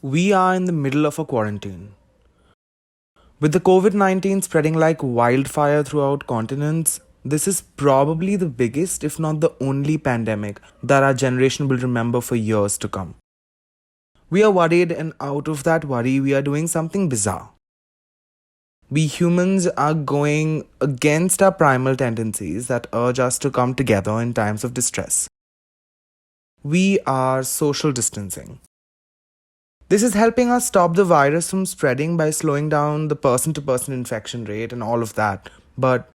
We are in the middle of a quarantine. With the COVID-19 spreading like wildfire throughout continents, this is probably the biggest, if not the only pandemic that our generation will remember for years to come. We are worried, and out of that worry, we are doing something bizarre. We humans are going against our primal tendencies that urge us to come together in times of distress. We are social distancing. This is helping us stop the virus from spreading by slowing down the person to person infection rate and all of that. But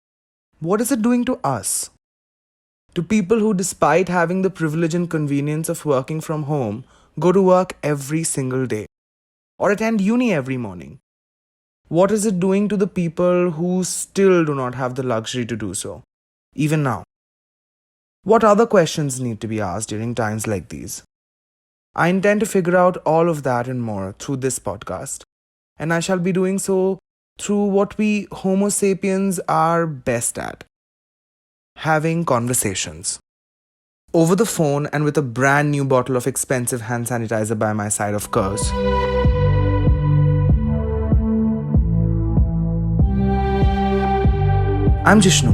what is it doing to us? To people who, despite having the privilege and convenience of working from home, go to work every single day or attend uni every morning? What is it doing to the people who still do not have the luxury to do so, even now? What other questions need to be asked during times like these? I intend to figure out all of that and more through this podcast, and I shall be doing so through what we Homo sapiens are best at: having conversations. Over the phone and with a brand new bottle of expensive hand sanitizer by my side, of course. I'm Jishnu,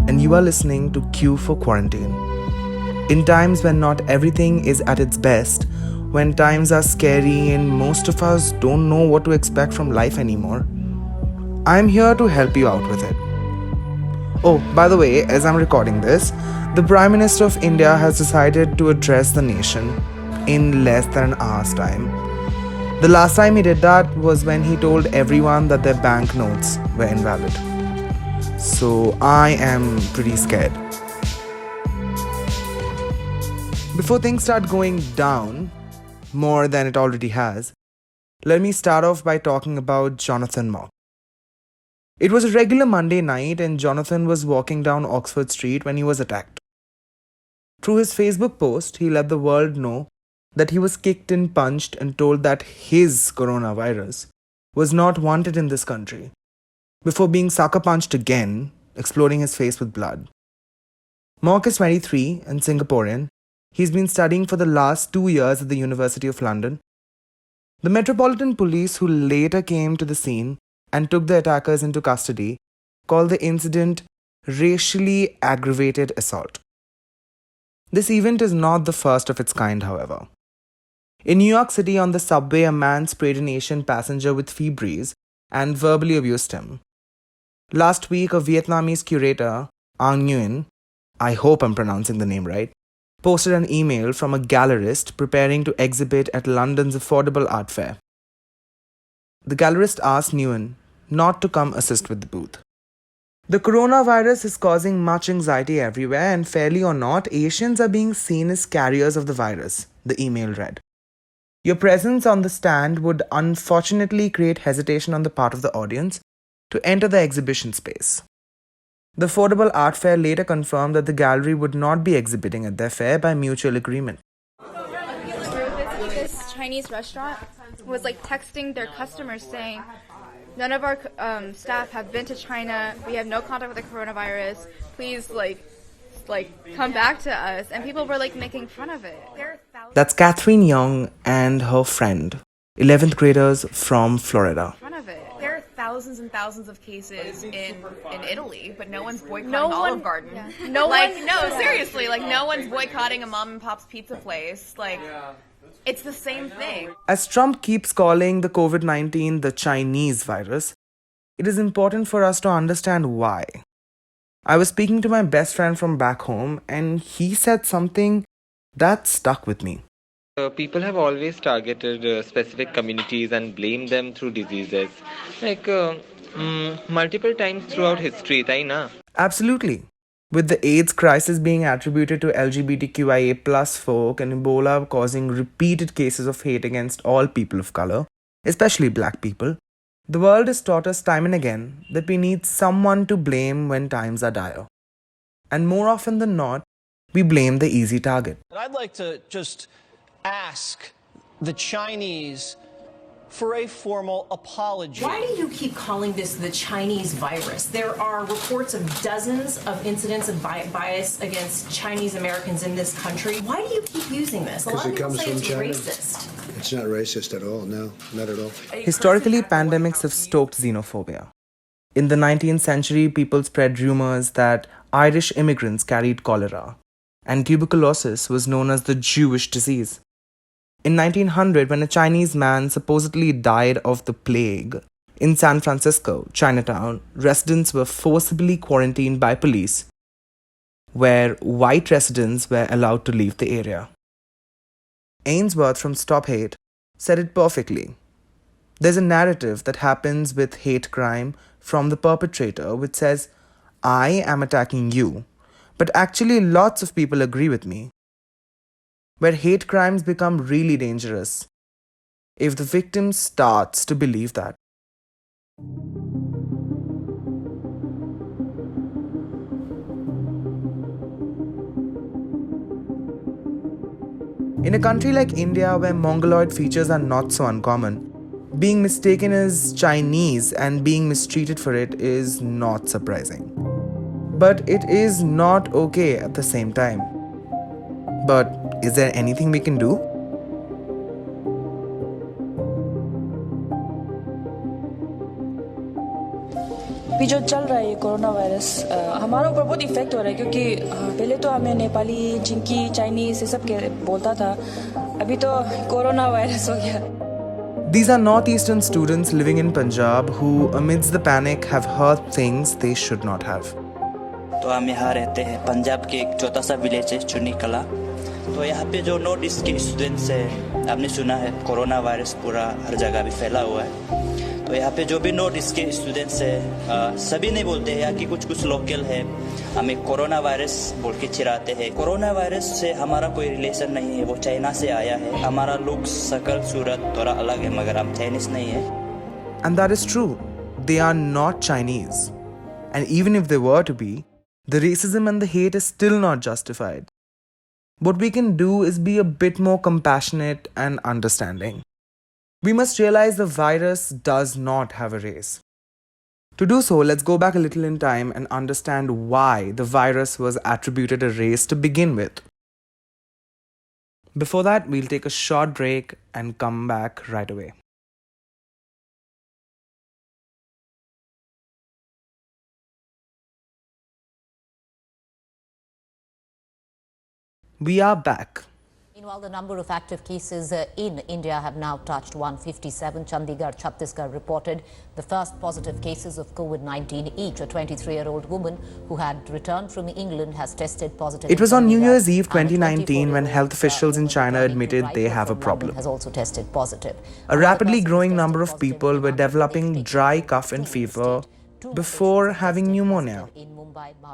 and you are listening to Q for Quarantine. In times when not everything is at its best, when times are scary and most of us don't know what to expect from life anymore, I'm here to help you out with it. Oh, by the way, as I'm recording this, the Prime Minister of India has decided to address the nation in less than an hour's time. The last time he did that was when he told everyone that their banknotes were invalid. So I am pretty scared. Before things start going down, more than it already has, let me start off by talking about Jonathan Mock. It was a regular Monday night and Jonathan was walking down Oxford Street when he was attacked. Through his Facebook post, he let the world know that he was kicked and punched and told that his coronavirus was not wanted in this country, before being sucker punched again, exploding his face with blood. Mock is 23 and Singaporean. He's been studying for the last 2 years at the University of London. The Metropolitan Police, who later came to the scene and took the attackers into custody, called the incident racially aggravated assault. This event is not the first of its kind, however. In New York City, on the subway, a man sprayed an Asian passenger with Febreze and verbally abused him. Last week, a Vietnamese curator, Ang Nguyen, I hope I'm pronouncing the name right, posted an email from a gallerist preparing to exhibit at London's affordable art fair. The gallerist asked Nguyen not to come assist with the booth. The coronavirus is causing much anxiety everywhere, and fairly or not, Asians are being seen as carriers of the virus, the email read. Your presence on the stand would unfortunately create hesitation on the part of the audience to enter the exhibition space. The Affordable Art Fair later confirmed that the gallery would not be exhibiting at their fair by mutual agreement. This Chinese restaurant was texting their customers saying, none of our staff have been to China. We have no contact with the coronavirus. Please, come back to us. And people were making fun of it. That's Catherine Young and her friend, 11th graders from Florida. There are thousands and thousands of cases in Italy, but no one's boycotting Olive Garden. Yeah. No one's boycotting a mom and pop's pizza place. It's the same thing. As Trump keeps calling the COVID-19 the Chinese virus, it is important for us to understand why. I was speaking to my best friend from back home, and he said something that stuck with me. People have always targeted specific communities and blamed them through diseases, multiple times throughout history, right? Na? Absolutely. With the AIDS crisis being attributed to LGBTQIA plus folk and Ebola causing repeated cases of hate against all people of color, especially black people, the world has taught us time and again that we need someone to blame when times are dire. And more often than not, we blame the easy target. I'd like to just ask the Chinese for a formal apology. Why do you keep calling this the Chinese virus? There are reports of dozens of incidents of bias against Chinese Americans in this country. Why do you keep using this? A lot of people say it's racist. It's not racist at all. No, not at all. Historically, pandemics have stoked xenophobia. In the 19th century, people spread rumors that Irish immigrants carried cholera, and tuberculosis was known as the Jewish disease. In 1900, when a Chinese man supposedly died of the plague, in San Francisco, Chinatown, residents were forcibly quarantined by police, where white residents were allowed to leave the area. Ainsworth from Stop Hate said it perfectly. There's a narrative that happens with hate crime from the perpetrator which says, I am attacking you, but actually lots of people agree with me. Where hate crimes become really dangerous if the victim starts to believe that. In a country like India, where Mongoloid features are not so uncommon, being mistaken as Chinese and being mistreated for it is not surprising. But it is not okay at the same time. But is there anything we can do? अभी जो चल रहा है ये corona virus हमारे ऊपर बहुत effect हो रहा है क्योंकि पहले तो हमें नेपाली चिंकी चाइनीज ये सब के बोलता था अभी तो कोरोना वायरस हो गया. These are northeastern students living in Punjab who, amidst the panic, have heard things they should not have. तो हम यहाँ रहते हैं पंजाब के एक छोटा सा विलेज है चुनी कला. तो यहाँ पे जो नॉर्थ ईस्ट के स्टूडेंट्स है आपने सुना है कोरोना वायरस पूरा हर जगह भी फैला हुआ है. तो यहाँ पे जो भी नॉर्थ ईस्ट के स्टूडेंट्स है सभी नहीं बोलते हैं यहाँ की कुछ लोकल है हमें कोरोना वायरस बोल के चिढ़ाते हैं. कोरोना वायरस से हमारा कोई रिलेशन नहीं है. वो चाइना से आया है. हमारा लुक शकल सूरत थोड़ा अलग है मगर हम चाइनीज नहीं है. And that is true. They are not Chinese. And even if they were to be, the racism and the hate is still not justified. What we can do is be a bit more compassionate and understanding. We must realize the virus does not have a race. To do so, let's go back a little in time and understand why the virus was attributed a race to begin with. Before that, we'll take a short break and come back right away. We are back. Meanwhile, the number of active cases in India have now touched 157. Chandigarh, Chhattisgarh reported the first positive cases of COVID-19 each. A 23-year-old woman who had returned from England has tested positive. It was on New Year's Eve 2019 when health officials in China admitted they have a problem. Has also tested positive. A rapidly growing number of people were developing dry cough and fever before having pneumonia.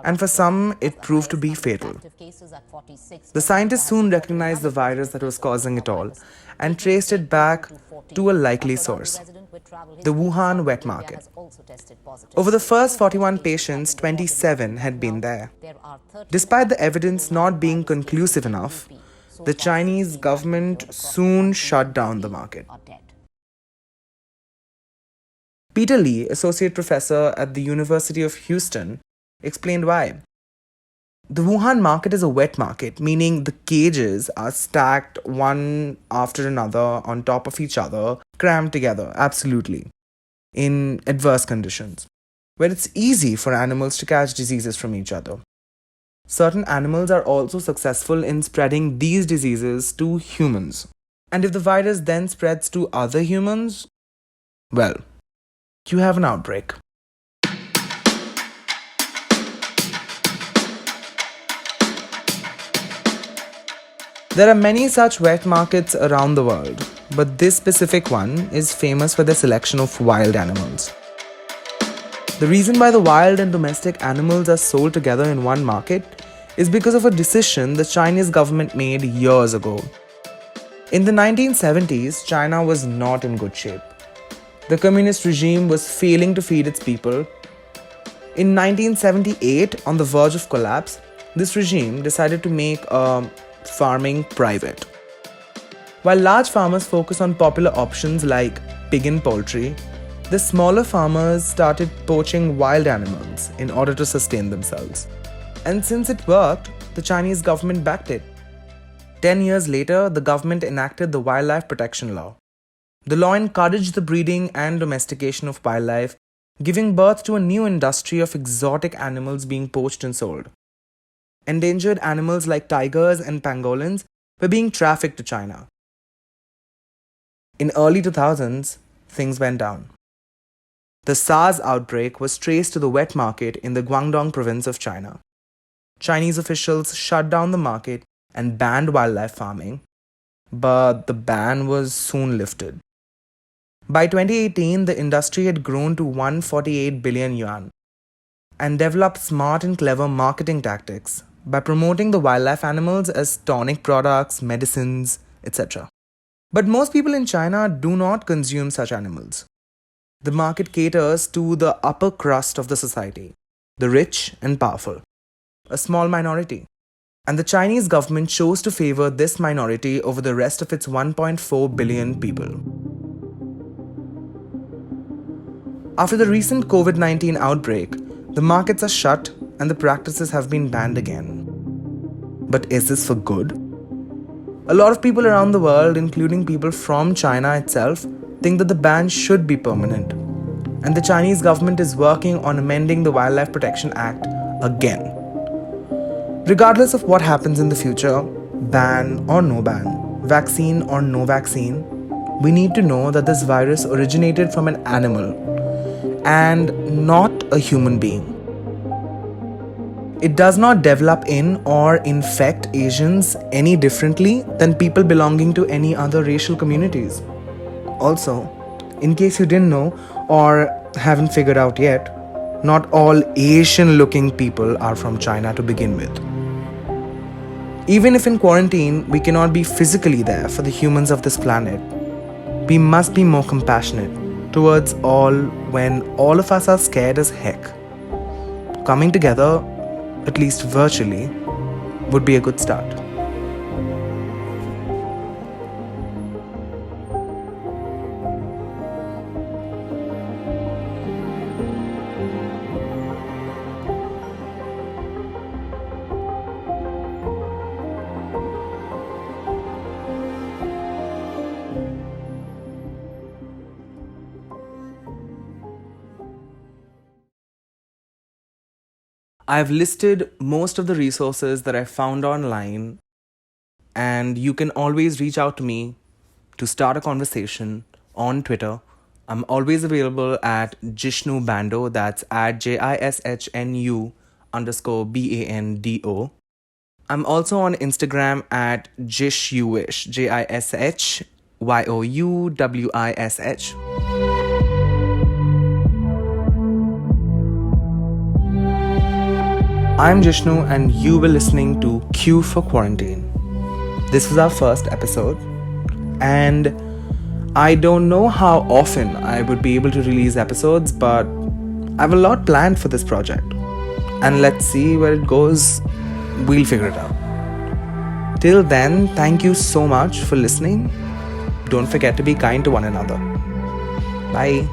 And for some, it proved to be fatal. The scientists soon recognized the virus that was causing it all and traced it back to a likely source, the Wuhan wet market. Over the first 41 patients, 27 had been there. Despite the evidence not being conclusive enough, the Chinese government soon shut down the market. Peter Lee, associate professor at the University of Houston, explained why. The Wuhan market is a wet market, meaning the cages are stacked one after another on top of each other, crammed together, absolutely, in adverse conditions, where it's easy for animals to catch diseases from each other. Certain animals are also successful in spreading these diseases to humans. And if the virus then spreads to other humans, well, you have an outbreak. There are many such wet markets around the world, but this specific one is famous for their selection of wild animals. The reason why the wild and domestic animals are sold together in one market is because of a decision the Chinese government made years ago. In the 1970s, China was not in good shape. The communist regime was failing to feed its people. In 1978, on the verge of collapse, this regime decided to make farming private. While large farmers focus on popular options like pig and poultry, the smaller farmers started poaching wild animals in order to sustain themselves. And since it worked, the Chinese government backed it. 10 years later, the government enacted the Wildlife Protection Law. The law encouraged the breeding and domestication of wildlife, giving birth to a new industry of exotic animals being poached and sold. Endangered animals like tigers and pangolins were being trafficked to China. In early 2000s, things went down. The SARS outbreak was traced to the wet market in the Guangdong province of China. Chinese officials shut down the market and banned wildlife farming, but the ban was soon lifted. By 2018, the industry had grown to 148 billion yuan and developed smart and clever marketing tactics by promoting the wildlife animals as tonic products, medicines, etc. But most people in China do not consume such animals. The market caters to the upper crust of the society, the rich and powerful, a small minority. And the Chinese government chose to favor this minority over the rest of its 1.4 billion people. After the recent COVID-19 outbreak, the markets are shut and the practices have been banned again. But is this for good? A lot of people around the world, including people from China itself, think that the ban should be permanent. And the Chinese government is working on amending the Wildlife Protection Act again. Regardless of what happens in the future, ban or no ban, vaccine or no vaccine, we need to know that this virus originated from an animal and not a human being. It does not develop in or infect Asians any differently than people belonging to any other racial communities. Also, in case you didn't know or haven't figured out yet, not all Asian-looking people are from China to begin with. Even if in quarantine, we cannot be physically there for the humans of this planet, we must be more compassionate towards all when all of us are scared as heck. Coming together, at least virtually, would be a good start. I've listed most of the resources that I found online, and you can always reach out to me to start a conversation on Twitter. I'm always available at Jishnu Bando, that's at JISHNU_BANDO. I'm also on Instagram at Jishyouwish, JISHYOUWISH. I'm Jishnu and you were listening to Q for Quarantine. This was our first episode and I don't know how often I would be able to release episodes, but I have a lot planned for this project. And let's see where it goes. We'll figure it out. Till then, thank you so much for listening. Don't forget to be kind to one another. Bye.